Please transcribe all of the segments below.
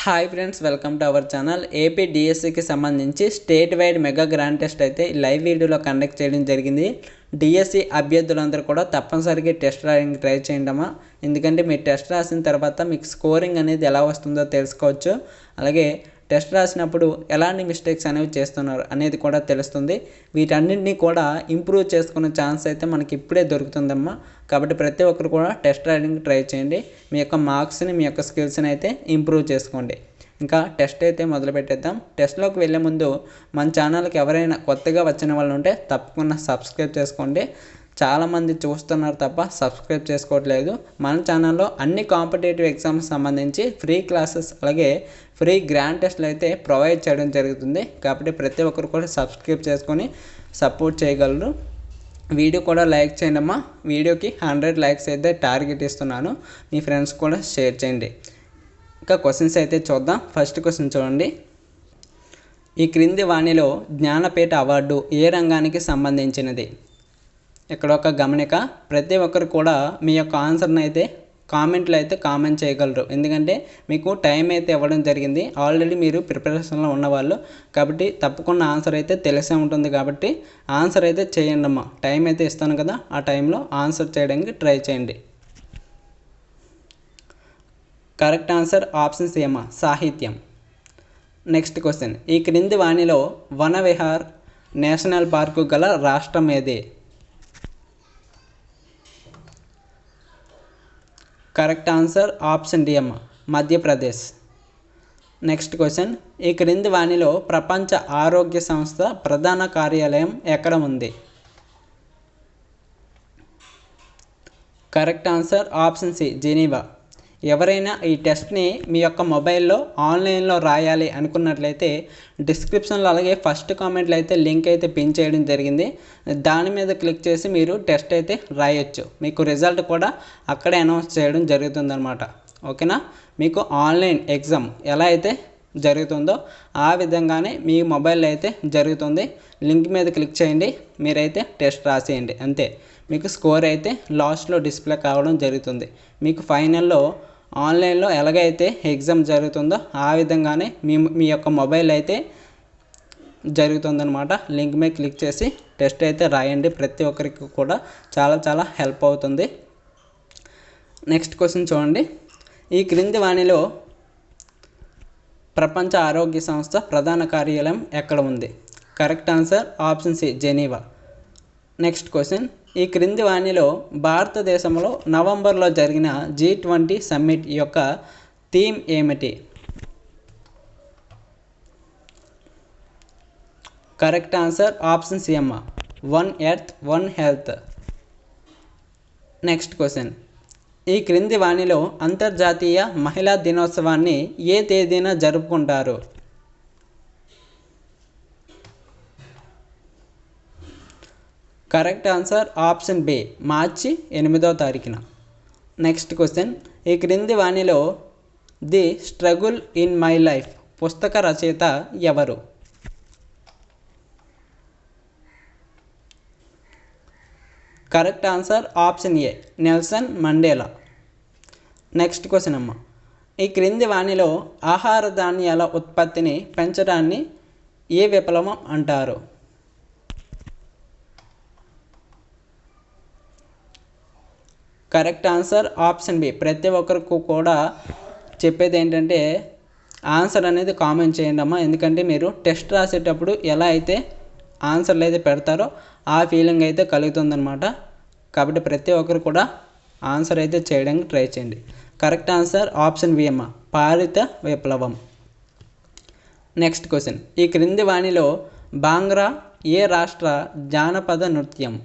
Hi friends, welcome to our channel. AP డిఎస్సికి సంబంధించి state wide mega grand test అయితే live వీడియోలో conduct చేయడం జరిగింది. డిఎస్సి అభ్యర్థులందరూ కూడా తప్పనిసరిగా టెస్ట్ రాయడానికి ట్రై చేయండమ్మా. ఎందుకంటే మీరు టెస్ట్ రాసిన తర్వాత మీకు స్కోరింగ్ అనేది ఎలా వస్తుందో తెలుసుకోవచ్చు. అలాగే టెస్ట్ రాసినప్పుడు ఎలాంటి మిస్టేక్స్ అనేవి చేస్తున్నారు అనేది కూడా తెలుస్తుంది. వీటన్నింటినీ కూడా ఇంప్రూవ్ చేసుకునే ఛాన్స్ అయితే మనకి ఇప్పుడే దొరుకుతుందమ్మా. కాబట్టి ప్రతి ఒక్కరు కూడా టెస్ట్ రాయడానికి ట్రై చేయండి. మీ యొక్క మార్క్స్ని, మీ యొక్క స్కిల్స్ని అయితే ఇంప్రూవ్ చేసుకోండి. ఇంకా టెస్ట్ అయితే మొదలు పెట్టేద్దాం. టెస్ట్లోకి వెళ్ళే ముందు మన ఛానల్కి ఎవరైనా కొత్తగా వచ్చిన వాళ్ళు ఉంటే తప్పకుండా సబ్స్క్రైబ్ చేసుకోండి. చాలామంది చూస్తున్నారు తప్ప సబ్స్క్రైబ్ చేసుకోవట్లేదు. మన ఛానల్లో అన్ని కాంపిటేటివ్ ఎగ్జామ్స్ సంబంధించి ఫ్రీ క్లాసెస్ అలాగే ఫ్రీ గ్రాండ్ టెస్ట్లు అయితే ప్రొవైడ్ చేయడం జరుగుతుంది. కాబట్టి ప్రతి ఒక్కరు కూడా సబ్స్క్రైబ్ చేసుకొని సపోర్ట్ చేయగలరు. వీడియో కూడా లైక్ చేయండి అమ్మా. వీడియోకి 100 లైక్స్ అయితే టార్గెట్ ఇస్తున్నాను. మీ ఫ్రెండ్స్ కూడా షేర్ చేయండి. ఇంకా క్వశ్చన్స్ అయితే చూద్దాం. ఫస్ట్ క్వశ్చన్ చూడండి. ఈ క్రింది వాణిలో జ్ఞానపీఠ అవార్డు ఏ రంగానికి సంబంధించినది? ఇక్కడ ఒక గమనిక, ప్రతి ఒక్కరు కూడా మీ యొక్క ఆన్సర్ని అయితే కామెంట్లో అయితే కామెంట్ చేయగలరు. ఎందుకంటే మీకు టైం అయితే ఇవ్వడం జరిగింది. ఆల్రెడీ మీరు ప్రిపరేషన్లో ఉన్నవాళ్ళు కాబట్టి తప్పకుండా ఆన్సర్ అయితే తెలిసే ఉంటుంది. కాబట్టి ఆన్సర్ అయితే చేయండి అమ్మా. టైం అయితే ఇస్తాను కదా, ఆ టైంలో ఆన్సర్ చేయడానికి ట్రై చేయండి. కరెక్ట్ ఆన్సర్ ఆప్షన్ సి అమ్మా, సాహిత్యం. Next question. ఈ క్రింది వాణిలో వనవిహార్ నేషనల్ పార్కు గల రాష్ట్రం ఏది? కరెక్ట్ ఆన్సర్ ఆప్షన్ డి అమ్మ, మధ్యప్రదేశ్. Next question. ఈ క్రింది వాణిలో ప్రపంచ ఆరోగ్య సంస్థ ప్రధాన కార్యాలయం ఎక్కడ ఉంది? Correct answer option C, Geneva. ఎవరైనా ఈ టెస్ట్ని మీ యొక్క మొబైల్లో ఆన్లైన్లో రాయాలి అనుకున్నట్లయితే డిస్క్రిప్షన్లో అలాగే ఫస్ట్ కామెంట్లో అయితే లింక్ అయితే పిన్ చేయడం జరిగింది. దాని మీద క్లిక్ చేసి మీరు టెస్ట్ అయితే రాయొచ్చు. మీకు రిజల్ట్ కూడా అక్కడే అనౌన్స్ చేయడం జరుగుతుందన్నమాట. ఓకేనా? మీకు ఆన్లైన్ ఎగ్జామ్ ఎలా అయితే జరుగుతుందో ఆ విధంగానే మీ మొబైల్లో అయితే జరుగుతుంది. లింక్ మీద క్లిక్ చేయండి, మీరైతే టెస్ట్ రాసేయండి. అంతే, మీకు స్కోర్ అయితే లాస్ట్లో డిస్ప్లే కావడం జరుగుతుంది. మీకు ఫైనల్లో ఆన్లైన్లో ఎలాగైతే ఎగ్జామ్ జరుగుతుందో ఆ విధంగానే మీ యొక్క మొబైల్ అయితే జరుగుతుందన్నమాట. లింక్ మీద క్లిక్ చేసి టెస్ట్ అయితే రాయండి. ప్రతి ఒక్కరికి కూడా చాలా హెల్ప్ అవుతుంది. నెక్స్ట్ క్వశ్చన్ చూడండి. ఈ క్రింది వాణిలో ప్రపంచ ఆరోగ్య సంస్థ ప్రధాన కార్యాలయం ఎక్కడ ఉంది? Correct answer option C, Geneva. Next question. ఈ క్రింది వాణిలో భారతదేశంలో నవంబర్లో జరిగిన G20 సమ్మిట్ యొక్క థీమ్ ఏమిటి? కరెక్ట్ ఆన్సర్ ఆప్షన్ సి అమ్మ, one earth one health. Next question. ఈ క్రింది వాణిలో అంతర్జాతీయ మహిళా దినోత్సవాన్ని ఏ తేదీన జరుపుకుంటారు? కరెక్ట్ ఆన్సర్ ఆప్షన్ బి, మార్చి 8వ తారీఖున. Next question. ఈ క్రింది వాణిలో the struggle in my life పుస్తక రచయిత ఎవరు? Correct answer option A, Nelson Mandela. Next question అమ్మ. ఈ క్రింది వాణిలో ఆహార ధాన్యాల ఉత్పత్తిని పెంచడాన్ని ఏ విప్లవం అంటారు? Correct answer option B. ప్రతి ఒక్కరికి కూడా చెప్పేది ఏంటంటే ఆన్సర్ అనేది కామెంట్ చేయండి అమ్మా. ఎందుకంటే మీరు టెస్ట్ రాసేటప్పుడు ఎలా అయితే ఆన్సర్లు అయితే పెడతారో ఆ ఫీలింగ్ అయితే కలుగుతుందన్నమాట. కాబట్టి ప్రతి ఒక్కరు కూడా ఆన్సర్ అయితే చేయడానికి ట్రై చేయండి. కరెక్ట్ ఆన్సర్ ఆప్షన్ బి అమ్మ, పాలిత విప్లవం. Next question. ఈ క్రింది వాణిలో భాంగ్రా ఏ రాష్ట్ర జానపద నృత్యం?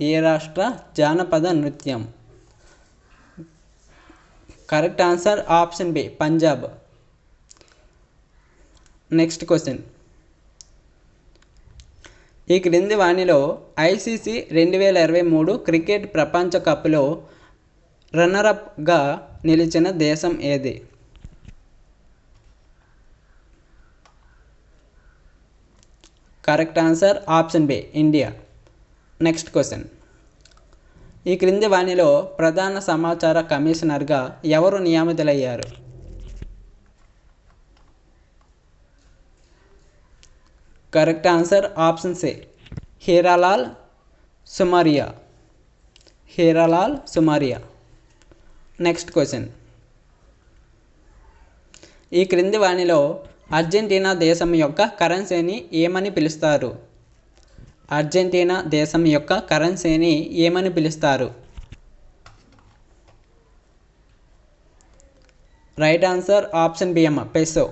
ఏ రాష్ట్ర జానపద నృత్యం? Correct answer option B, Punjab. Next question. ఈ క్రింది వాణిలో ICC 2023 క్రికెట్ ప్రపంచ కప్లో రన్నరప్గా నిలిచిన దేశం ఏది? Correct answer option B, India. Next question. ఈ క్రింది వాణిలో ప్రధాన సమాచార కమిషనర్గా ఎవరు నియమితులయ్యారు? Correct answer option C, Heeralal Samariya. Heeralal Samariya. Next question. ఈ క్రింది వాణిలో అర్జెంటీనా దేశం యొక్క కరెన్సీని ఏమని పిలుస్తారు? అర్జెంటీనా దేశం యొక్క కరెన్సీని ఏమని పిలుస్తారు? రైట్ ఆన్సర్ ఆప్షన్ బి అమ్మ, పెసో.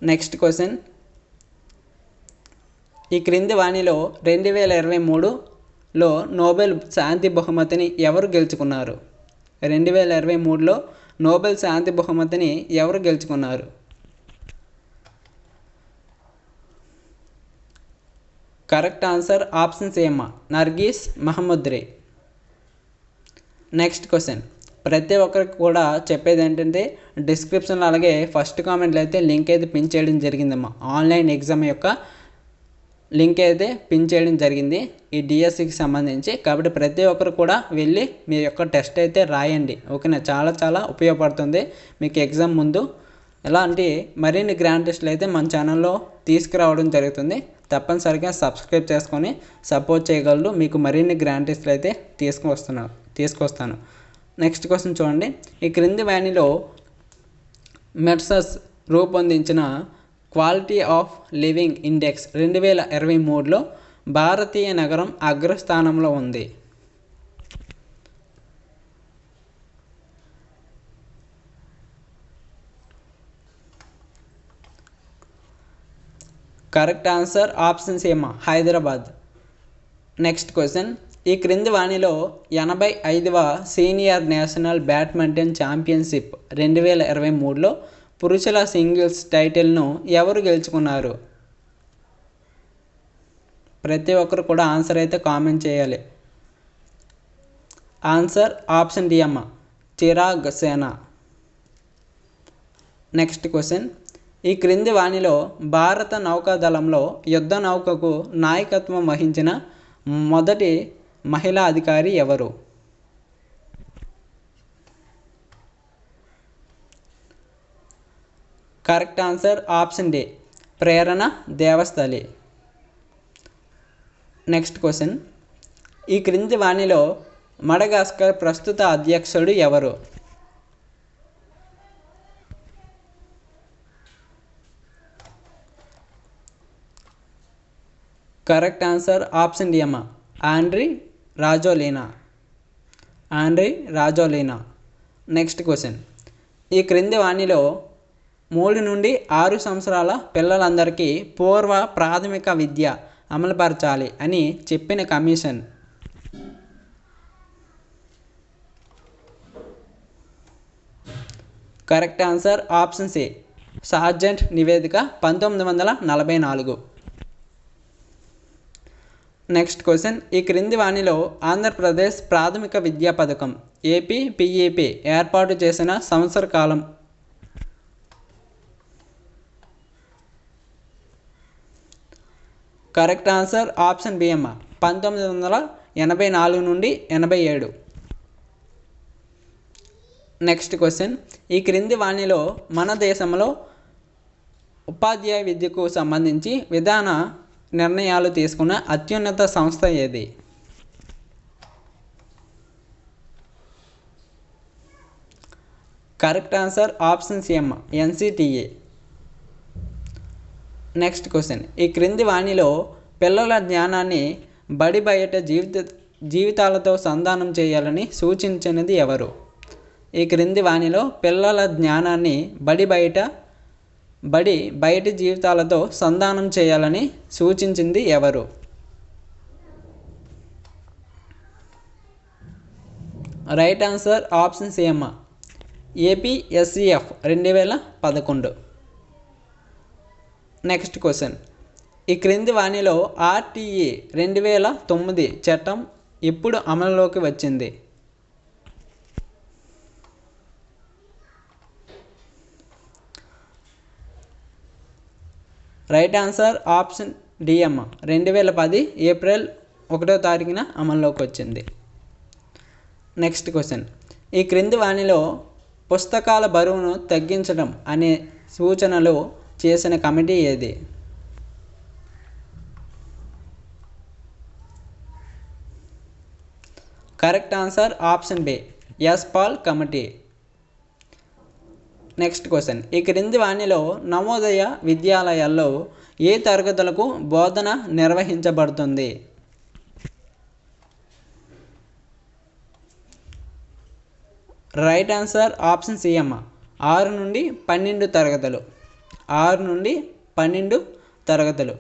Next question. ఈ క్రింది వాణిలో 2023లో నోబెల్ శాంతి బహుమతిని ఎవరు గెలుచుకున్నారు? 2023లో నోబెల్ శాంతి బహుమతిని ఎవరు గెలుచుకున్నారు? కరెక్ట్ ఆన్సర్ ఆప్షన్ సి అమ్మ, నర్గీస్ మహమ్మద్రే. Next question. ప్రతి ఒక్కరికి కూడా చెప్పేది ఏంటంటే డిస్క్రిప్షన్లో అలాగే ఫస్ట్ కామెంట్లో అయితే లింక్ అయితే పిన్ చేయడం జరిగిందమ్మా. ఆన్లైన్ ఎగ్జామ్ యొక్క లింక్ అయితే పిన్ చేయడం జరిగింది ఈ డిఎస్సికి సంబంధించి. కాబట్టి ప్రతి ఒక్కరు కూడా వెళ్ళి మీ యొక్క టెస్ట్ అయితే రాయండి. ఓకేనా? చాలా చాలా ఉపయోగపడుతుంది మీకు ఎగ్జామ్ ముందు. ఇలాంటి మరిన్ని గ్రాండ్ టెస్టులు అయితే మన ఛానల్లో తీసుకురావడం జరుగుతుంది. తప్పనిసరిగా సబ్స్క్రైబ్ చేసుకొని సపోర్ట్ చేయగలరు. మీకు మరిన్ని గ్రాండ్ టెస్టులు అయితే తీసుకొస్తాను. నెక్స్ట్ క్వశ్చన్ చూడండి. ఈ క్రింది వాణిలో మెర్సర్స్ రూపొందించిన క్వాలిటీ ఆఫ్ లివింగ్ ఇండెక్స్ 2023లో భారతీయ నగరం అగ్రస్థానంలో ఉంది. కరెక్ట్ ఆన్సర్ ఆప్షన్ సి అమ్మ, హైదరాబాద్. Next question. ఈ క్రింది వాణిలో 85వ సీనియర్ నేషనల్ బ్యాడ్మింటన్ ఛాంపియన్షిప్ 2023లో పురుషుల సింగిల్స్ టైటిల్ను ఎవరు గెలుచుకున్నారు? ప్రతి ఒక్కరు కూడా ఆన్సర్ అయితే కామెంట్ చేయాలి. ఆన్సర్ ఆప్షన్ డి అమ్మ, చిరాగ్ సేనా. Next question. ఈ క్రింది వాణిలో భారత నౌకాదళంలో యుద్ధ నౌకకు నాయకత్వం వహించిన మొదటి మహిళా అధికారి ఎవరు? Correct answer option D, Prerna Devasthali. Next question. ఈ క్రింది వాణిలో మడగాస్కర్ ప్రస్తుత అధ్యక్షుడు ఎవరు? కరెక్ట్ ఆన్సర్ ఆప్షన్ డి అమ్మ, ఆండ్రీ రాజోలీనా. Next question. ఈ క్రింది వాణిలో 3 నుండి 6 సంవత్సరాల పిల్లలందరికీ పూర్వ ప్రాథమిక విద్య అమలుపరచాలి అని చెప్పిన కమిషన్? Correct answer option C, Sargent నివేదిక 1944. Next question. ఈ క్రింది వాణిలో ఆంధ్రప్రదేశ్ ప్రాథమిక విద్యా పథకం ఏపీపీఈపీ ఏర్పాటు చేసిన సంవత్సర కాలం? కరెక్ట్ ఆన్సర్ ఆప్షన్ బి అమ్మ, 1984 నుండి 87. Next question. ఈ క్రింది వాణిలో మన దేశంలో ఉపాధ్యాయ విద్యకు సంబంధించి విధాన నిర్ణయాలు తీసుకున్న అత్యున్నత సంస్థ ఏది? కరెక్ట్ ఆన్సర్ ఆప్షన్ సి అమ్మ, ఎన్సిటిఏ. Next question. ఈ క్రింది వాణిలో పిల్లల జ్ఞానాన్ని బడి బయట జీవితాలతో సంధానం చేయాలని సూచించినది ఎవరు? ఈ క్రింది వాణిలో పిల్లల జ్ఞానాన్ని బయటి జీవితాలతో సంధానం చేయాలని సూచించింది ఎవరు? రైట్ ఆన్సర్ ఆప్షన్ సి అమ్మ, ఏపీఎస్సిఎఫ్ 2011. Next question. ఈ క్రింది వాణిలో ఆర్టీఈ 2009 చట్టం ఎప్పుడు అమలులోకి వచ్చింది? రైట్ ఆన్సర్ ఆప్షన్ డి అమ్మ, 2010 ఏప్రిల్ 1వ తారీఖున అమల్లోకి వచ్చింది. నెక్స్ట్ క్వశ్చన్, ఈ క్రింది వానిలో పుస్తకాల బరువును తగ్గించడం అనే సూచనలు చేసిన కమిటీ ఏది? Correct answer option B, Yash Pal committee. Next question, ఈ క్రింది వానిలో నవోదయ విద్యాలయాల్లో ఏ తరగతులకు బోధన నిర్వహించబడుతుంది? రైట్ ఆన్సర్ ఆప్షన్ సి అమ్మ, 6 నుండి 12 తరగతులు. 6 నుండి 12 తరగతులు.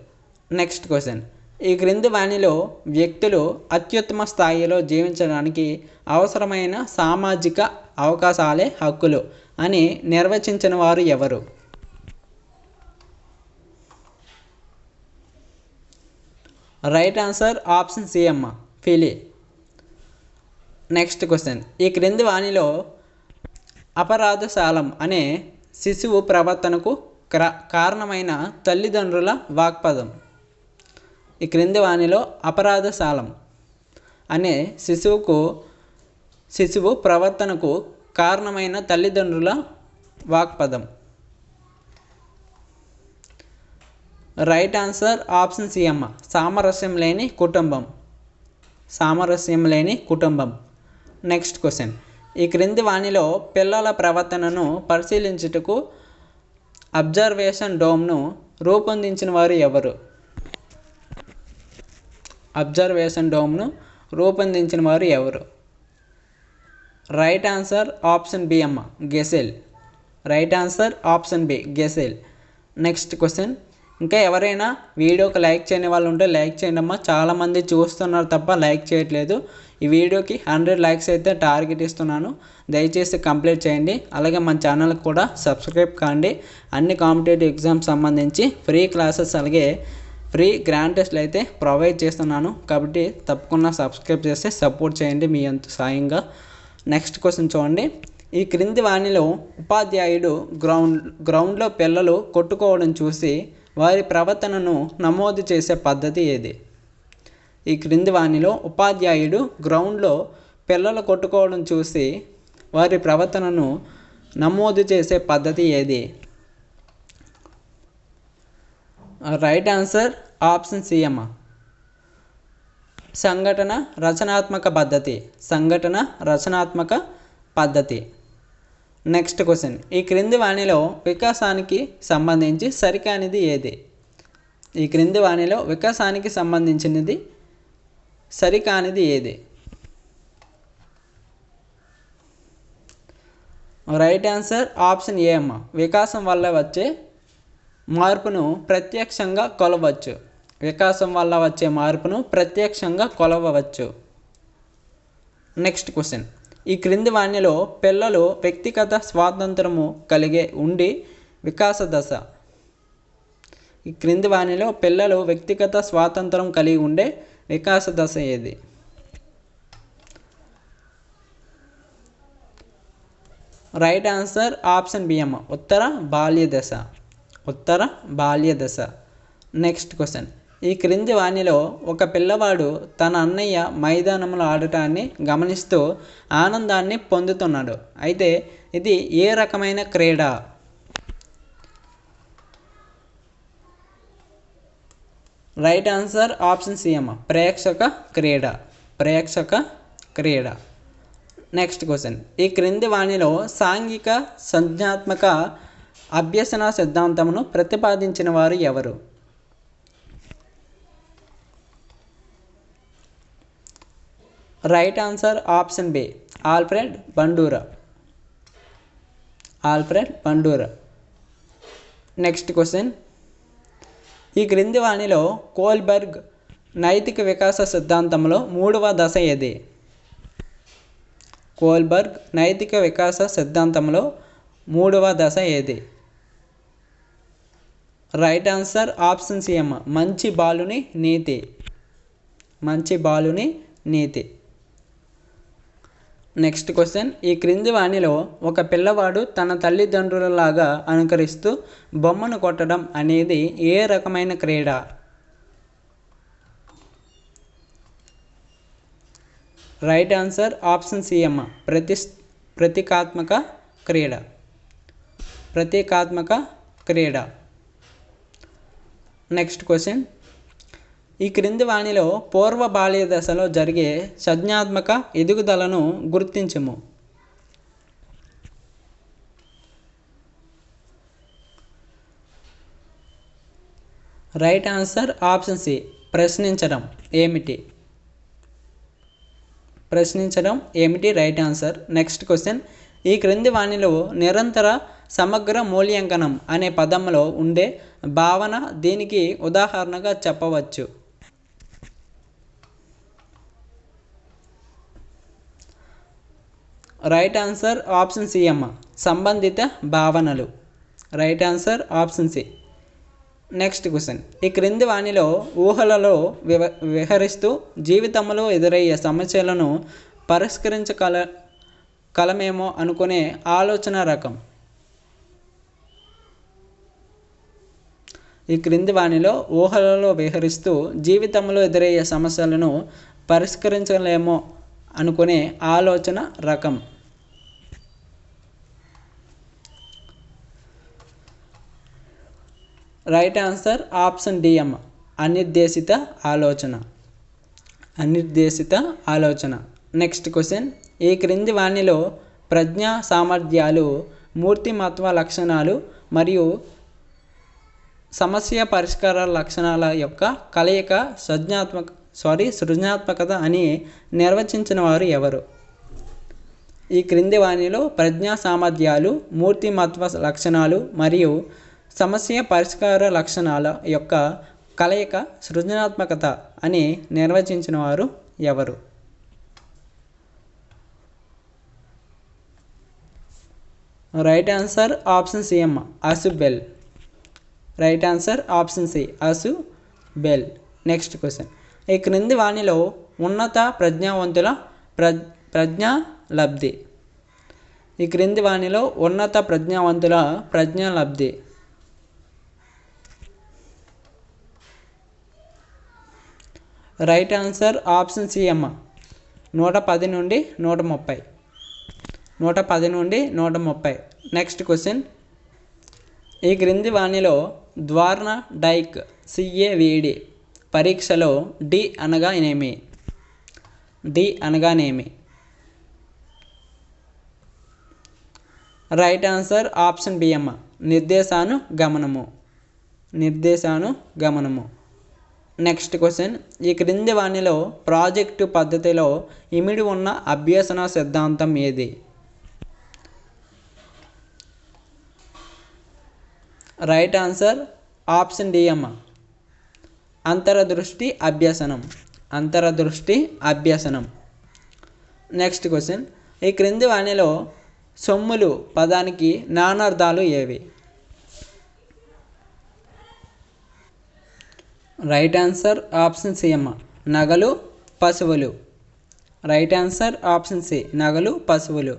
నెక్స్ట్ క్వశ్చన్, ఈ క్రింది వానిలో వ్యక్తులు అత్యుత్తమ స్థాయిలో జీవించడానికి అవసరమైన సామాజిక అవకాశాలే హక్కులు అని నిర్వచించిన వారు ఎవరు? రైట్ ఆన్సర్ ఆప్షన్ సి అమ్మ, ఫిలి. నెక్స్ట్ క్వశ్చన్, ఈ క్రింది వానిలో అపరాధశాలం అనే శిశువు ప్రవర్తనకు కారణమైన తల్లిదండ్రుల వాగ్పదం. ఈ క్రింది వానిలో అపరాధశాలం అనే శిశువు ప్రవర్తనకు కారణమైన తల్లిదండ్రుల వాగ్పదం. రైట్ ఆన్సర్ ఆప్షన్ సి అమ్మ, సామరస్యం లేని కుటుంబం. సామరస్యం లేని కుటుంబం. నెక్స్ట్ క్వశ్చన్, ఈ క్రింది వానిలో పిల్లల ప్రవర్తనను పరిశీలించుటకు అబ్జర్వేషన్ డోమ్ను రూపొందించిన వారు ఎవరు? అబ్జర్వేషన్ డోమ్ను రూపొందించిన వారు ఎవరు? రైట్ ఆన్సర్ ఆప్షన్ బి అమ్మ, Gesell. Right answer option B, Gesell. Next question, ఇంకా ఎవరైనా వీడియోకి లైక్ చేయని వాళ్ళు ఉంటే లైక్ చేయండి అమ్మా. చాలామంది చూస్తున్నారు తప్ప లైక్ చేయట్లేదు. ఈ వీడియోకి 100 లైక్స్ అయితే టార్గెట్ ఇస్తున్నాను, దయచేసి కంప్లీట్ చేయండి. అలాగే మన ఛానల్కి కూడా సబ్స్క్రైబ్ కాండి. అన్ని కాంపిటేటివ్ ఎగ్జామ్స్ సంబంధించి ఫ్రీ క్లాసెస్ అలాగే ఫ్రీ గ్రాండ్ టెస్ట్లు అయితే ప్రొవైడ్ చేస్తున్నాను, కాబట్టి తప్పకుండా సబ్స్క్రైబ్ చేస్తే సపోర్ట్ చేయండి మీ అంత సాయంగా. నెక్స్ట్ క్వశ్చన్ చూడండి, ఈ క్రింది వానిలో ఉపాధ్యాయుడు గ్రౌండ్లో పిల్లలు కొట్టుకోవడం చూసి వారి ప్రవర్తనను నమోదు చేసే పద్ధతి ఏది? ఈ క్రింది వానిలో ఉపాధ్యాయుడు గ్రౌండ్లో పిల్లలు కొట్టుకోవడం చూసి వారి ప్రవర్తనను నమోదు చేసే పద్ధతి ఏది? రైట్ ఆన్సర్ ఆప్షన్ సి అమ్మ, సంఘటన రచనాత్మక పద్ధతి. సంఘటన రచనాత్మక పద్ధతి. నెక్స్ట్ క్వశ్చన్, ఈ క్రింది వానిలో వికాసానికి సంబంధించి సరికానిది ఏది? ఈ క్రింది వానిలో వికాసానికి సంబంధించినది సరికానిది ఏది? రైట్ ఆన్సర్ ఆప్షన్ ఏ అమ్మ, వికాసం వల్ల వచ్చే మార్పును ప్రత్యక్షంగా కొలవచ్చు. వికాసం వల్ల వచ్చే మార్పును ప్రత్యక్షంగా కొలవవచ్చు. నెక్స్ట్ క్వశ్చన్, ఈ క్రింది వానిలో పిల్లలు వ్యక్తిగత స్వాతంత్రము కలిగే ఉండి వికాస దశ. ఈ క్రింది వానిలో పిల్లలు వ్యక్తిగత స్వాతంత్రం కలిగి ఉండే వికాస దశ ఏది? రైట్ ఆన్సర్ ఆప్షన్ బి అమ్మ, ఉత్తర బాల్య దశ. ఉత్తర బాల్య దశ. నెక్స్ట్ క్వశ్చన్, ఈ క్రింది వానిలో ఒక పిల్లవాడు తన అన్నయ్య మైదానంలో ఆడటాన్ని గమనిస్తూ ఆనందాన్ని పొందుతున్నాడు. అయితే ఇది ఏ రకమైన క్రీడ? రైట్ ఆన్సర్ ఆప్షన్ సి అమ్మ, ప్రేక్షక క్రీడ. ప్రేక్షక క్రీడ. నెక్స్ట్ క్వశ్చన్, ఈ క్రింది వానిలో సాంఘిక సంజ్ఞాత్మక అభ్యసన సిద్ధాంతమును ప్రతిపాదించిన వారు ఎవరు? Right answer option B, Alfred Bandura. Alfred Bandura. Next question, ఈ క్రింది వానిలో కోల్బర్గ్ నైతిక వికాస సిద్ధాంతంలో 3వ దశ ఏది? కోల్బర్గ్ నైతిక వికాస సిద్ధాంతంలో 3వ దశ ఏది? రైట్ ఆన్సర్ ఆప్షన్ సి అమ్మ, మంచి బాలుని నీతి. మంచి బాలుని నీతి. నెక్స్ట్ క్వశ్చన్, ఈ క్రింది వానిలో ఒక పిల్లవాడు తన తల్లిదండ్రులలాగా అనుకరిస్తూ బొమ్మను కొట్టడం అనేది ఏ రకమైన క్రీడ? రైట్ ఆన్సర్ ఆప్షన్ సి అమ్మ ప్రతీకాత్మక క్రీడ. ప్రతీకాత్మక క్రీడ. నెక్స్ట్ క్వశ్చన్, ఈ క్రింది వాణిలో పూర్వ బాల్య దశలో జరిగే సంజ్ఞాత్మక ఎదుగుదలను గుర్తించుము. రైట్ ఆన్సర్ ఆప్షన్ సి ప్రశ్నించడం ఏమిటి. ప్రశ్నించడం ఏమిటి రైట్ ఆన్సర్. నెక్స్ట్ క్వశ్చన్, ఈ క్రింది వాణిలో నిరంతర సమగ్ర మూల్యాంకనం అనే పదంలో ఉండే భావన దీనికి ఉదాహరణగా చెప్పవచ్చు. రైట్ ఆన్సర్ ఆప్షన్ సి అమ్మ సంబంధిత భావనలు. Right answer option C. Next question, ఈ క్రింది వాణిలో ఊహలలో విహరిస్తూ జీవితంలో ఎదురయ్యే సమస్యలను పరిష్కరించగలమేమో అనుకునే ఆలోచన రకం. ఈ క్రింది వాణిలో ఊహలలో విహరిస్తూ జీవితంలో ఎదురయ్యే సమస్యలను పరిష్కరించలేమో అనుకునే ఆలోచన రకం. రైట్ ఆన్సర్ ఆప్షన్ డి అమ్మ అనిర్దేశిత ఆలోచన. అనిర్దేశిత ఆలోచన. నెక్స్ట్ క్వశ్చన్, ఈ క్రింది వాణిలో ప్రజ్ఞా సామర్థ్యాలు, మూర్తిమత్వ లక్షణాలు మరియు సమస్య పరిష్కార లక్షణాల యొక్క కలయిక సృజనాత్మకత అని నిర్వచించిన వారు ఎవరు? ఈ క్రింది వాణిలో ప్రజ్ఞా సామర్థ్యాలు, మూర్తిమత్వ లక్షణాలు మరియు సమస్య పరిష్కార లక్షణాల యొక్క కలయిక సృజనాత్మకత అని నిర్వచించిన వారు ఎవరు? రైట్ ఆన్సర్ ఆప్షన్ సి అమ్మ అసుబెల్. రైట్ ఆన్సర్ ఆప్షన్ సి అసుబెల్. నెక్స్ట్ క్వశ్చన్, ఈ క్రింది వాణిలో ఉన్నత ప్రజ్ఞావంతుల ప్రజ్ఞా లబ్ధి. ఈ క్రింది వాణిలో ఉన్నత ప్రజ్ఞావంతుల ప్రజ్ఞా లబ్ధి. రైట్ ఆన్సర్ ఆప్షన్ సి అమ్మ 110 నుండి 130. 110 నుండి 130. నెక్స్ట్ క్వశ్చన్, ఈ క్రింది వాణిలో ద్వార్న డైక్ CAVD పరీక్షలో డి అనగానేమి? డి అనగానేమి? రైట్ ఆన్సర్ ఆప్షన్ బి అమ్మ నిర్దేశానుగమనము. నిర్దేశానుగమనము. నెక్స్ట్ క్వశ్చన్, ఈ క్రింది వాణిలో ప్రాజెక్టు పద్ధతిలో ఇమిడి ఉన్న అభ్యసన సిద్ధాంతం ఏది? రైట్ ఆన్సర్ ఆప్షన్ డి అమ్మ అంతరదృష్టి అభ్యసనం. అంతరదృష్టి అభ్యసనం. నెక్స్ట్ క్వశ్చన్, ఈ క్రింది వాణిలో సొమ్ములు పదానికి నానార్థాలు ఏవి? రైట్ ఆన్సర్ ఆప్షన్ సి అమ్మ నగలు పశువులు. రైట్ ఆన్సర్ ఆప్షన్ సి నగలు పశువులు.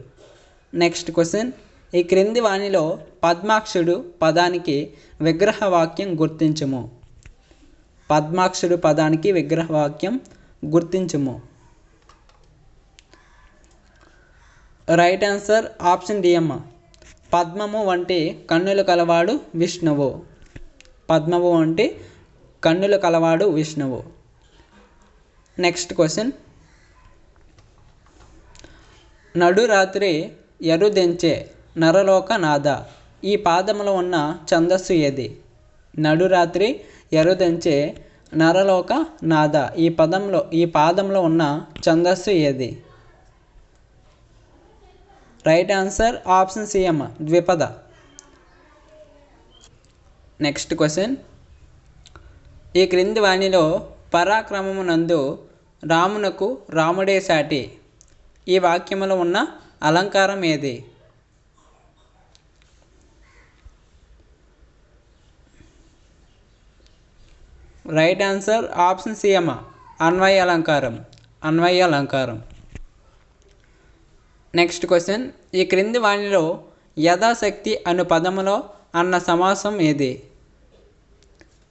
నెక్స్ట్ క్వశ్చన్, ఈ క్రింది వాణిలో పద్మాక్షుడు పదానికి విగ్రహవాక్యం గుర్తించుము. పద్మాక్షుడు పదానికి విగ్రహవాక్యం గుర్తించుము. రైట్ ఆన్సర్ ఆప్షన్ డి అమ్మ పద్మము వంటి కన్నులు కలవాడు విష్ణువు. పద్మము వంటి కన్నులు కలవాడు విష్ణువు. నెక్స్ట్ క్వశ్చన్, నడురాత్రి ఎరుదెంచే నరలోక నాద ఈ పాదములో ఉన్న ఛందస్సు ఏది? నడురాత్రి ఎరుదెంచే నరలోక నాద ఈ పాదంలో ఉన్న ఛందస్సు ఏది? రైట్ ఆన్సర్ ఆప్షన్ సి అమ్మ ద్విపద. నెక్స్ట్ క్వశ్చన్, ఈ క్రింది వాణిలో పరాక్రమమునందు రామునకు రాముడే సాటి ఈ వాక్యములో ఉన్న అలంకారం ఏది? రైట్ ఆన్సర్ ఆప్షన్ సి అమ్మ అన్వయ అలంకారం. అన్వయ అలంకారం. నెక్స్ట్ క్వశ్చన్, ఈ క్రింది వాణిలో యథాశక్తి అను పదములో అన్న సమాసం ఏది?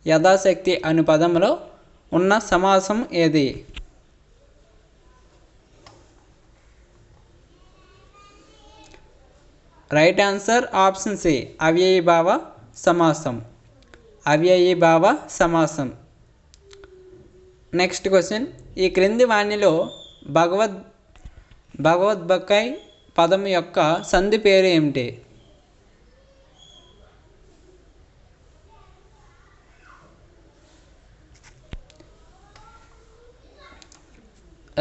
యథాశక్తి అను పదములో ఉన్న సమాసం ఏది? రైట్ ఆన్సర్ ఆప్షన్ సి అవ్యయీభావ సమాసం. అవ్యయీభావ సమాసం. నెక్స్ట్ క్వశ్చన్, ఈ క్రింది వాణిలో భగవద్భకై పదం యొక్క సంధి పేరు ఏమిటి?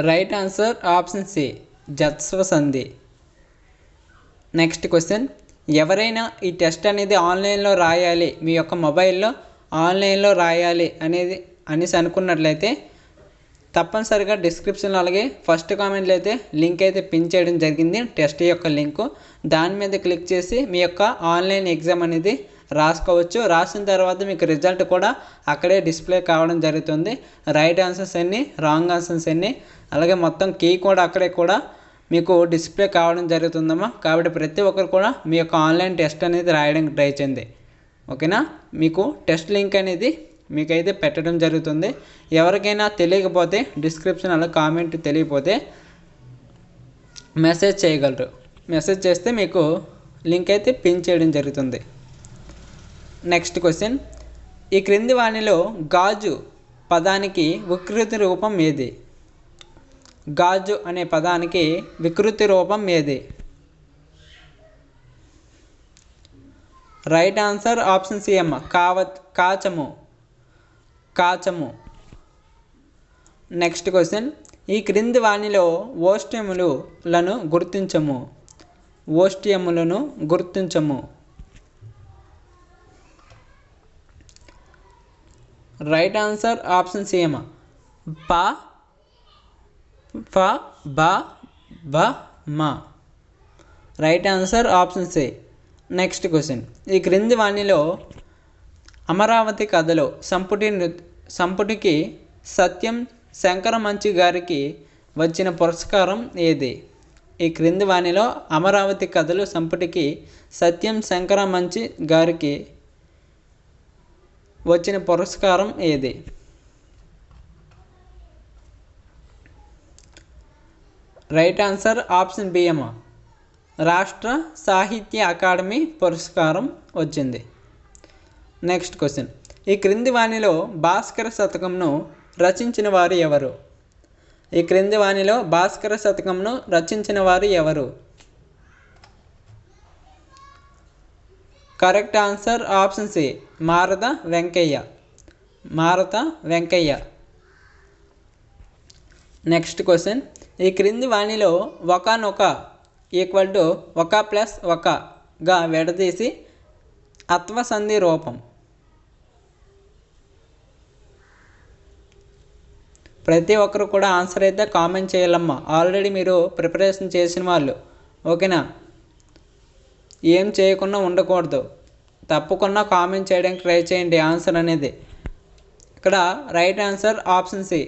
రైట్ ఆన్సర్ ఆప్షన్ సి జత్స్వ సంధి. నెక్స్ట్ క్వశ్చన్, ఎవరైనా ఈ టెస్ట్ అనేది ఆన్లైన్లో రాయాలి, మీ యొక్క మొబైల్లో ఆన్లైన్లో రాయాలి అనేసి అనుకున్నట్లయితే తప్పనిసరిగా డిస్క్రిప్షన్లో అలాగే ఫస్ట్ కామెంట్లో అయితే లింక్ అయితే పిన్ చేయడం జరిగింది, టెస్ట్ యొక్క లింకు. దాని మీద క్లిక్ చేసి మీ యొక్క ఆన్లైన్ ఎగ్జామ్ అనేది రాసుకోవచ్చు. రాసిన తర్వాత మీకు రిజల్ట్ కూడా అక్కడే డిస్ప్లే కావడం జరుగుతుంది. రైట్ ఆన్సర్స్ ఎన్ని, రాంగ్ ఆన్సర్స్ ఎన్ని, అలాగే మొత్తం కీ కూడా అక్కడే కూడా మీకు డిస్ప్లే కావడం జరుగుతుందమ్మా. కాబట్టి ప్రతి ఒక్కరు కూడా మీ యొక్క ఆన్లైన్ టెస్ట్ అనేది రాయడానికి ట్రై చేయండి. ఓకేనా? మీకు టెస్ట్ లింక్ అనేది మీకైతే పెట్టడం జరుగుతుంది. ఎవరికైనా తెలియకపోతే డిస్క్రిప్షన్ అలా కామెంట్ తెలియకపోతే మెసేజ్ చేయగలరు. మెసేజ్ చేస్తే మీకు లింక్ అయితే పిన్ చేయడం జరుగుతుంది. నెక్స్ట్ క్వశ్చన్, ఈ క్రింది వాణిలో గాజు పదానికి వికృతి రూపం ఏది? గాజు అనే పదానికి వికృతి రూపం ఏది? రైట్ ఆన్సర్ ఆప్షన్ సి అమ్మ కాచము. కాచము. నెక్స్ట్ క్వశ్చన్, ఈ క్రింది వాణిలో ఓష్ట్యములను గుర్తించము. ఓష్ట్యములను గుర్తించము. రైట్ ఆన్సర్ ఆప్షన్ సి అమ్మ ప ఫ బ బ మ. Right answer option C. Next question, ఈ క్రింది వాణిలో అమరావతి కథలో సంపుటికి సత్యం శంకరమంచి గారికి వచ్చిన పురస్కారం ఏది? ఈ క్రింది వాణిలో అమరావతి కథలు సంపుటికి సత్యం శంకరమంచి గారికి వచ్చిన పురస్కారం ఏది? రైట్ ఆన్సర్ ఆప్షన్ బి అమ్మ రాష్ట్ర సాహిత్య అకాడమీ పురస్కారం వచ్చింది. నెక్స్ట్ క్వశ్చన్, ఈ క్రింది వాణిలో భాస్కర శతకంను రచించిన వారు ఎవరు? ఈ క్రింది వాణిలో భాస్కర శతకంను రచించిన వారు ఎవరు? Correct answer option C Marada Venkayya. Marada Venkayya. Next question, ఈ క్రింది వాణిలో ఒకనొక ఈక్వల్ టు ఒక ప్లస్ ఒకగా విడదీసి అత్వసంధి రూపం. ప్రతి ఒక్కరు కూడా ఆన్సర్ అయితే కామెంట్ చేయాలమ్మా. ఆల్రెడీ మీరు ప్రిపరేషన్ చేసిన వాళ్ళు, ఓకేనా? ఏం చేయకుండా ఉండకూడదు. తప్పకుండా కామెంట్ చేయడానికి ట్రై చేయండి ఆన్సర్ అనేది. ఇక్కడ రైట్ ఆన్సర్ ఆప్షన్ సి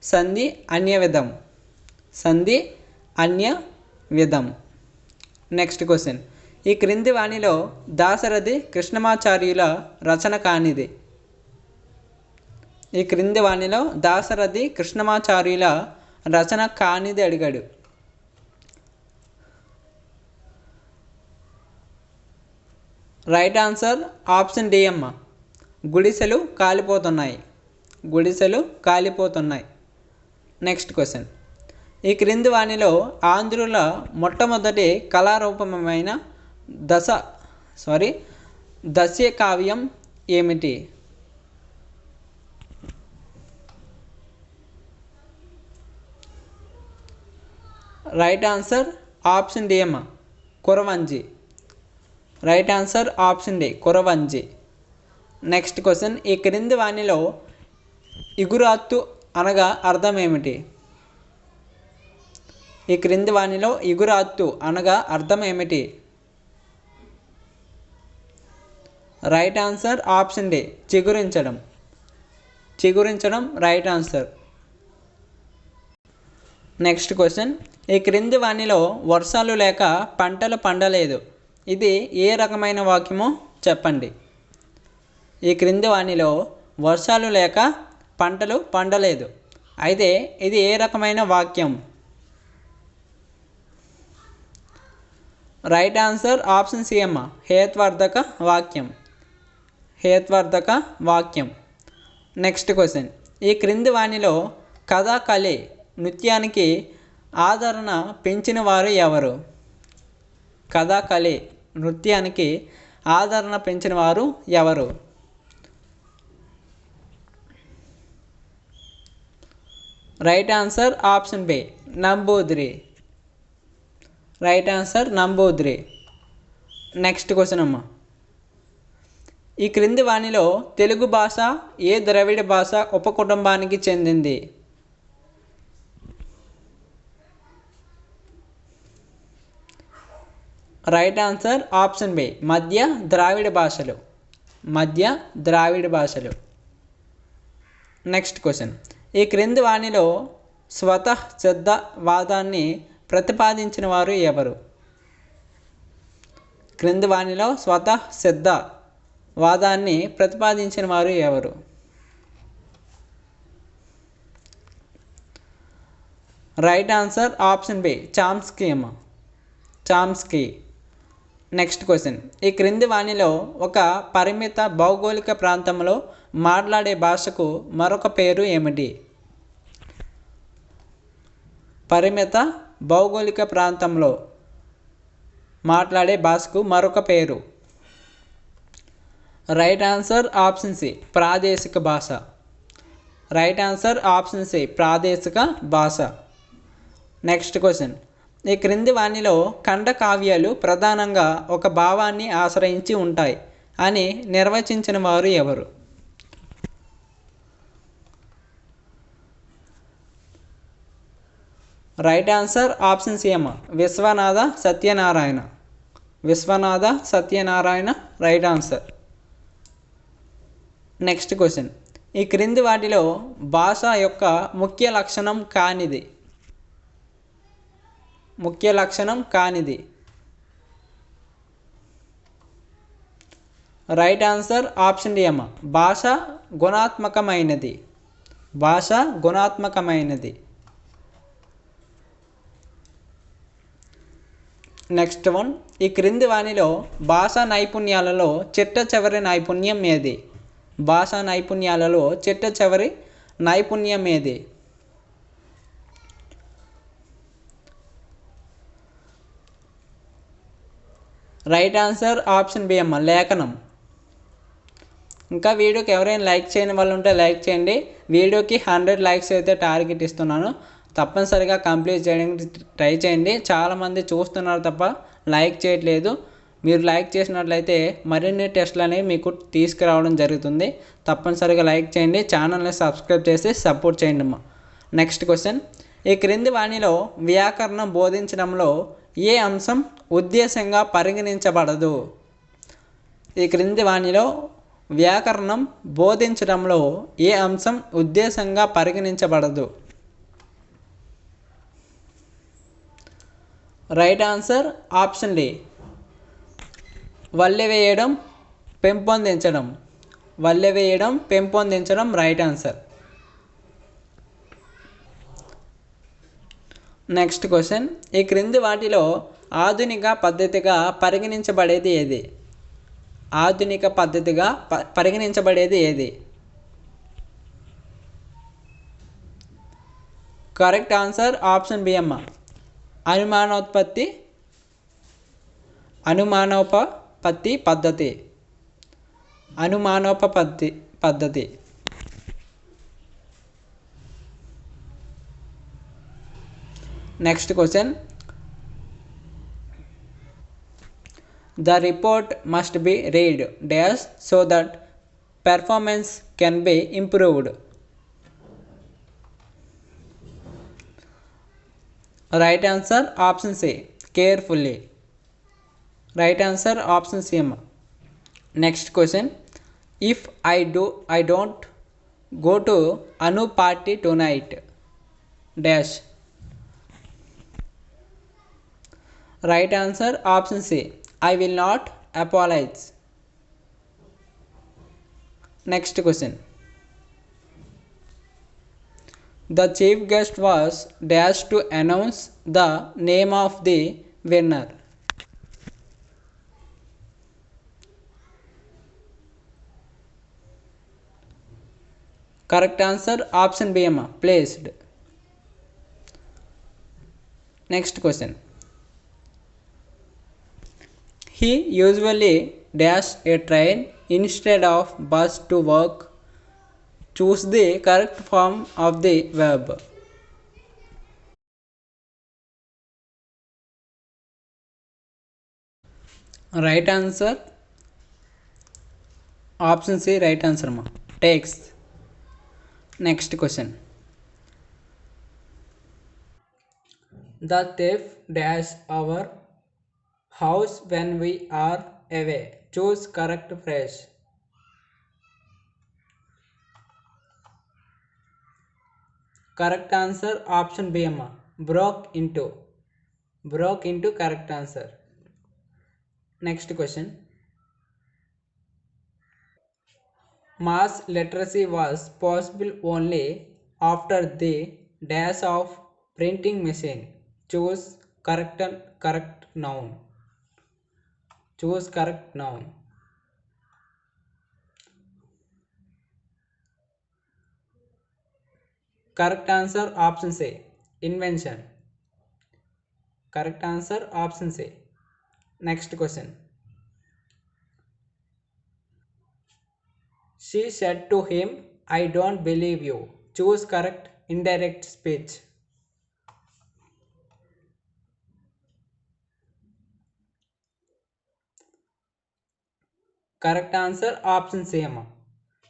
సంధి అన్య విధం. సంధి అన్య విధం. నెక్స్ట్ క్వశ్చన్, ఈ క్రింది వాణిలో దాశరథి కృష్ణమాచార్యుల రచన కానిది. ఈ క్రింది వాణిలో దాశరథి కృష్ణమాచార్యుల రచన కానిది అడిగాడు. రైట్ ఆన్సర్ ఆప్షన్ డి అమ్మ గుడిసెలు కాలిపోతున్నాయి. గుడిసెలు కాలిపోతున్నాయి. నెక్స్ట్ క్వశ్చన్, ఈ క్రింది వాణిలో ఆంధ్రుల మొట్టమొదటి కళారూపమైన దశ్య కావ్యం ఏమిటి? రైట్ ఆన్సర్ ఆప్షన్ డి అమ్మ కురవంజి. రైట్ ఆన్సర్ ఆప్షన్ డి కురవంజి. నెక్స్ట్ క్వశ్చన్, ఈ క్రింది వాణిలో ఇగురాత్తు అనగా అర్థం ఏమిటి? ఈ క్రింది వాణిలో ఇగురాత్తు అనగా అర్థం ఏమిటి? రైట్ ఆన్సర్ ఆప్షన్ డి చిగురించడం. చిగురించడం రైట్ ఆన్సర్. నెక్స్ట్ క్వశ్చన్, ఈ క్రింది వాణిలో వర్షాలు లేక పంటలు పండలేదు. ఇది ఏ రకమైన వాక్యమో చెప్పండి. ఈ క్రింది వాణిలో వర్షాలు లేక పంటలు పండలేదు, అయితే ఇది ఏ రకమైన వాక్యం? రైట్ ఆన్సర్ ఆప్షన్ సి అమ్మ, హేత్వర్ధక వాక్యం. హేత్వర్ధక వాక్యం. నెక్స్ట్ క్వశ్చన్, ఈ క్రింది వాణిలో కథాకళి నృత్యానికి ఆదరణ పెంచిన వారు ఎవరు? కథాకళి నృత్యానికి ఆదరణ పెంచిన వారు ఎవరు? Right answer option B, Namboodiri. Right answer Namboodiri. Next question అమ్మ, ఈ క్రింది వాణిలో తెలుగు భాష ఏ ద్రవిడ భాష ఉపకుటుంబానికి చెందింది? రైట్ ఆన్సర్ ఆప్షన్ బి, మధ్య ద్రావిడ భాషలు. మధ్య ద్రావిడ భాషలు. నెక్స్ట్ క్వశ్చన్, ఈ క్రింది వాణిలో స్వతః సిద్ధ వాదాన్ని ప్రతిపాదించిన వారు ఎవరు? క్రింది వాణిలో స్వతః సిద్ధ వాదాన్ని ప్రతిపాదించిన వారు ఎవరు? Right answer option B, Chomsky అమ్మ. చామ్స్కీ. నెక్స్ట్ క్వశ్చన్, ఈ క్రింది వాణిలో ఒక పరిమిత భౌగోళిక ప్రాంతంలో మాట్లాడే భాషకు మరొక పేరు ఏమిటి? పరిమిత భౌగోళిక ప్రాంతంలో మాట్లాడే భాషకు మరొక పేరు. రైట్ ఆన్సర్ ఆప్షన్ సి, ప్రాదేశిక భాష. రైట్ ఆన్సర్ ఆప్షన్ సి, ప్రాదేశిక భాష. నెక్స్ట్ క్వశ్చన్, ఈ క్రింది వాణిలో ఖండకావ్యాలు ప్రధానంగా ఒక భావాన్ని ఆశ్రయించి ఉంటాయి అని నిర్వచించిన వారు ఎవరు? రైట్ ఆన్సర్ ఆప్షన్ సి అమ్మ, Viswanatha Satyanarayana. Viswanatha Satyanarayana right answer. Next question, ఈ క్రింది వాటిలో భాష యొక్క ముఖ్య లక్షణం కానిది? ముఖ్య లక్షణం కానిది. రైట్ ఆన్సర్ ఆప్షన్ డి అమ్మ, భాష గుణాత్మకమైనది. భాష గుణాత్మకమైనది. నెక్స్ట్ వన్, ఈ క్రింది వాణిలో భాషా నైపుణ్యాలలో చిట్ట చివరి నైపుణ్యం ఏది? భాషా నైపుణ్యాలలో చిట్ట చివరి నైపుణ్యం ఏది? రైట్ ఆన్సర్ ఆప్షన్ బి అమ్మ, లేఖనం. ఇంకా వీడియోకి ఎవరైనా లైక్ చేయని వాళ్ళు ఉంటే లైక్ చేయండి. వీడియోకి 100 లైక్స్ అయితే టార్గెట్ ఇస్తున్నాను. తప్పనిసరిగా కంప్లీట్ చేయడానికి ట్రై చేయండి. చాలామంది చూస్తున్నారు తప్ప లైక్ చేయట్లేదు. మీరు లైక్ చేసినట్లయితే మరిన్ని టెస్టులు అనేవి మీకు తీసుకురావడం జరుగుతుంది. తప్పనిసరిగా లైక్ చేయండి, ఛానల్ని సబ్స్క్రైబ్ చేసి సపోర్ట్ చేయండి అమ్మా. నెక్స్ట్ క్వశ్చన్, ఈ క్రింది వాణిలో వ్యాకరణం బోధించడంలో ఏ అంశం ఉద్దేశంగా పరిగణించబడదు? ఈ క్రింది వాణిలో వ్యాకరణం బోధించడంలో ఏ అంశం ఉద్దేశంగా పరిగణించబడదు? రైట్ ఆన్సర్ ఆప్షన్ డి, వల్లె వేయడం పెంపొందించడం. వల్లె వేయడం పెంపొందించడం రైట్ ఆన్సర్. నెక్స్ట్ క్వశ్చన్, ఈ క్రింది వాటిలో ఆధునిక పద్ధతిగా పరిగణించబడేది ఏది? ఆధునిక పద్ధతిగా పరిగణించబడేది ఏది? కరెక్ట్ ఆన్సర్ ఆప్షన్ బి అమ్మ, అనుమానోత్పత్తి పద్ధతి. అనుమానోపపత్తి పద్ధతి. Next question, the report must be read dash so that performance can be improved. Right answer option C, carefully. Right answer option C అమ్మ. Next question, if I don't go to Anu party tonight dash. Right answer option C, I will not apologise. Next question, the chief guest was dashed to announce the name of the winner. Correct answer option B అమ్మ placed. Next question. He usually dash a train instead of bus to work. Choose the correct form of the verb. Right answer option C right answer ma takes. Next question. The thief dash our house when we are away. Choose correct phrase. Correct answer option B amma broke into. Broke into correct answer. Next question. Mass literacy was possible only after the dash of printing machine. Choose correct noun. Choose correct noun. Correct answer option C invention. Correct answer option C. Next question. She said to him, I don't believe you. Choose correct indirect speech. Correct answer option C amma.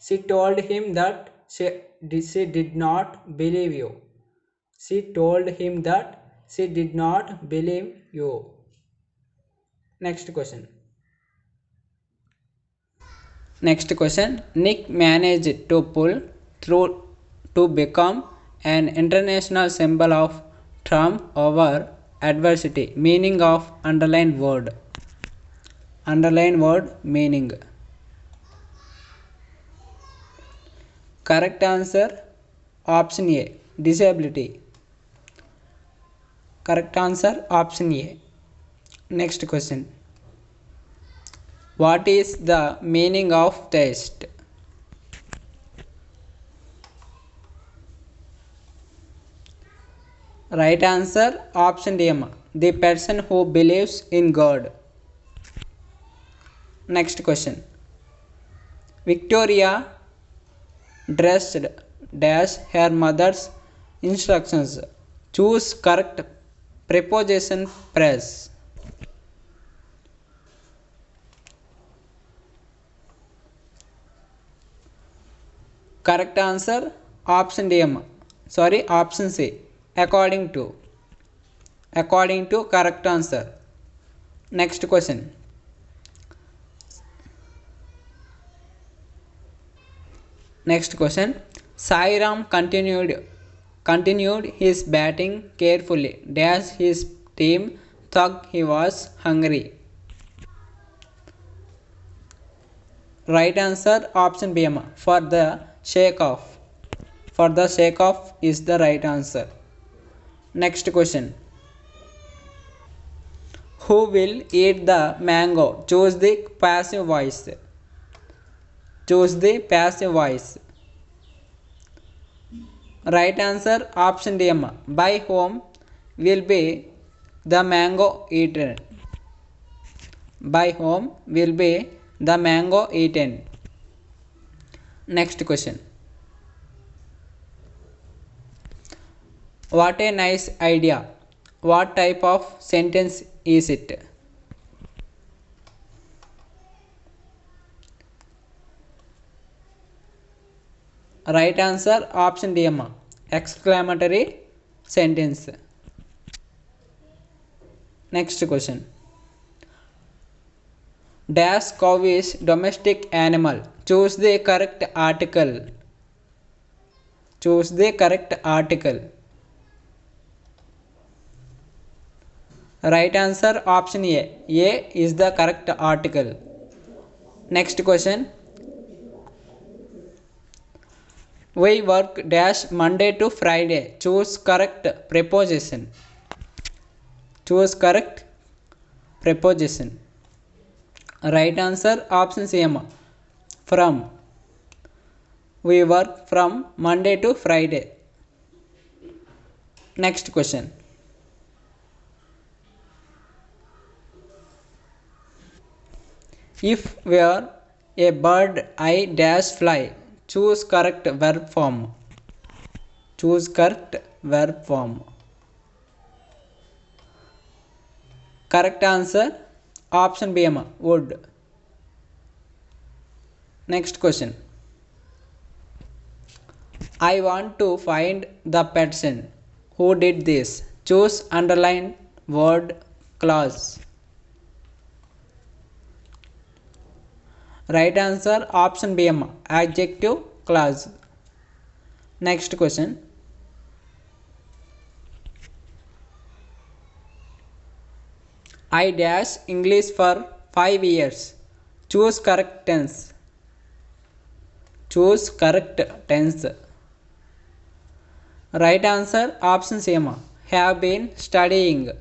She told him that she did not believe you. She told him that she did not believe you. Next question. Next question. Nick managed to pull through to become an international symbol of triumph over adversity. Meaning of underlined word. Underline word meaning. Correct answer option A disability. Correct answer option A. Next question. What is the meaning of taste? Right answer option D amma the person who believes in God. Next question. Victoria dressed dash her mother's instructions. Choose correct preposition phrase. Correct answer option D amma option C according to. According to correct answer. Next question. Next question. Sairam continued his batting carefully. Dash his team thought he was hungry. Right answer option B amma for the sake of. For the sake of is the right answer. Next question. Who will eat the mango? Choose the passive voice. Choose the passive voice. Right answer option D amma by whom will be the mango eaten. By whom will be the mango eaten. Next question. What a nice idea. What type of sentence is it? Right answer option D amma exclamatory sentence. Next question. Dash cow is domestic animal. Choose the correct article. Choose the correct article. Right answer option A. A is the correct article. Next question. We work dash Monday to Friday. Choose correct preposition. Choose correct preposition. Right answer option C amma from. We work from Monday to Friday. Next question. If we are a bird, I dash fly. Choose correct verb form. Choose correct verb form. Correct answer option B, would. Next question. I want to find the person who did this. Choose underline word clause. Right answer option B, adjective clause. Next question. I dash English for 5 years. Choose correct tense. Choose correct tense. Right answer option C, have been studying.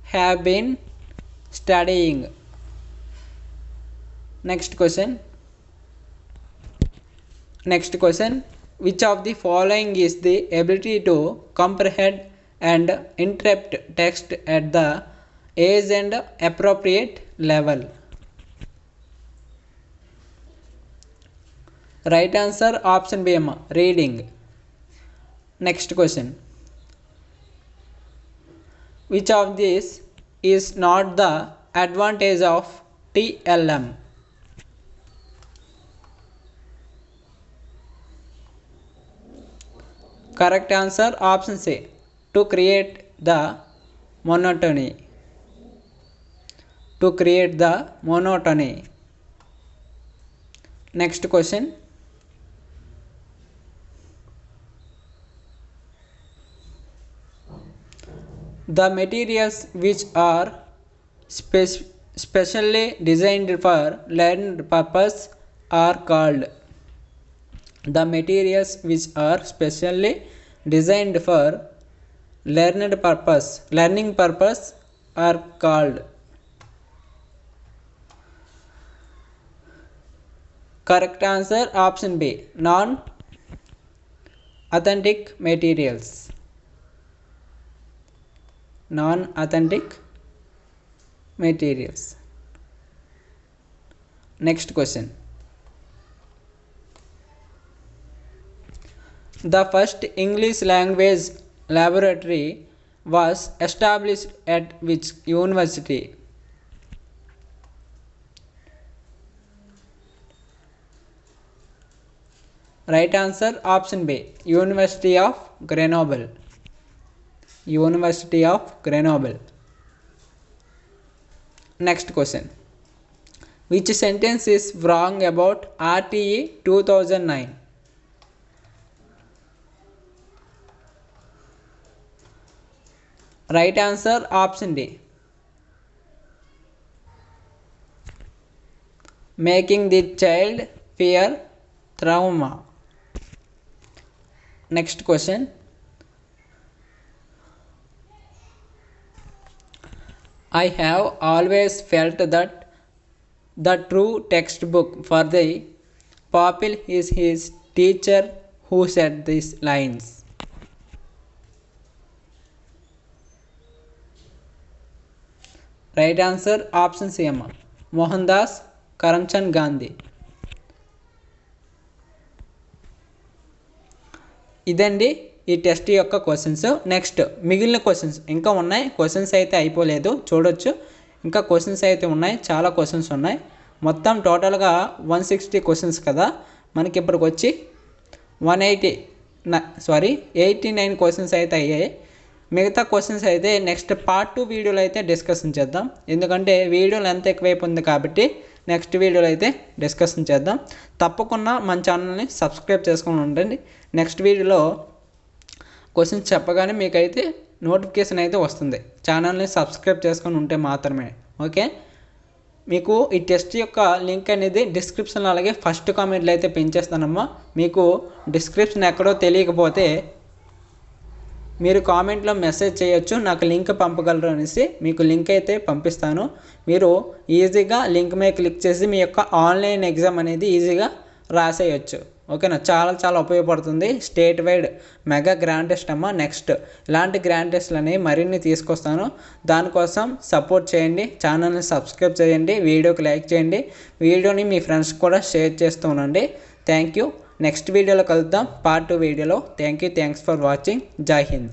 Have been studying. Next question. Which of the following is the ability to comprehend and interpret text at the age and appropriate level? Right answer option B, reading. Next question. Which of these is not the advantage of TLM? Correct answer option C, to create the monotony. To create the monotony. Next question. The materials which are specially designed for learned purpose are called. The materials which are specially designed for learning purpose are called. Correct answer option B, non-authentic materials. Non-authentic materials. Next question. The first English language laboratory was established at which university? Right answer option B, University of Grenoble. University of Grenoble. Next question. Which sentence is wrong about RTE 2009? Right answer option D, making the child fear trauma. Next question. I have always felt that the true textbook for the pupil is his teacher who said these lines. Right answer option C, Mohandas Karamchand Gandhi. ఇదండి ఈ test యొక్క questions. Next మిగిలిన questions ఇంకా ఉన్నాయి. Questions అయితే అయిపోలేదు, చూడొచ్చు. ఇంకా క్వశ్చన్స్ అయితే ఉన్నాయి, చాలా క్వశ్చన్స్ ఉన్నాయి. మొత్తం టోటల్గా 160 క్వశ్చన్స్ కదా. మనకి ఇప్పటికి వచ్చి 89 క్వశ్చన్స్ అయితే అయ్యాయి. మిగతా క్వశ్చన్స్ అయితే నెక్స్ట్ పార్ట్ 2 వీడియోలో అయితే డిస్కషన్ చేద్దాం. ఎందుకంటే వీడియోలు ఎంత ఎక్కువైపోయింది కాబట్టి నెక్స్ట్ వీడియోలో అయితే డిస్కషన్ చేద్దాం. తప్పకుండా మన ఛానల్ని సబ్స్క్రైబ్ చేసుకొని ఉండండి. నెక్స్ట్ వీడియోలో క్వశ్చన్స్ చెప్పగానే మీకైతే నోటిఫికేషన్ అయితే వస్తుంది. ఛానల్ని సబ్స్క్రైబ్ చేసుకొని ఉంటే మాత్రమే. ఓకే, మీకు ఈ టెస్ట్ యొక్క లింక్ అనేది డిస్క్రిప్షన్లో అలాగే ఫస్ట్ కామెంట్లో అయితే పెంచేస్తానమ్మా. మీకు డిస్క్రిప్షన్ ఎక్కడో తెలియకపోతే మీరు కామెంట్లో మెసేజ్ చేయొచ్చు, నాకు లింక్ పంపగలరు అనేసి. మీకు లింక్ అయితే పంపిస్తాను. మీరు ఈజీగా లింక్ మీద క్లిక్ చేసి మీ యొక్క ఆన్లైన్ ఎగ్జామ్ అనేది ఈజీగా రాసేయచ్చు. ఓకేనా, చాలా ఉపయోగపడుతుంది. State wide mega grand test అమ్మ. నెక్స్ట్ ఇలాంటి గ్రాండ్ టెస్ట్లు అనేవి మరిన్ని తీసుకొస్తాను. దానికోసం సపోర్ట్ చేయండి, ఛానల్ని సబ్స్క్రైబ్ చేయండి, వీడియోకి లైక్ చేయండి, వీడియోని మీ ఫ్రెండ్స్కి కూడా షేర్ చేస్తూ ఉండండి. Thank you. నెక్స్ట్ వీడియోలో కలుద్దాం, పార్ట్ 2 వీడియోలో. Thanks for watching. జై హింద్.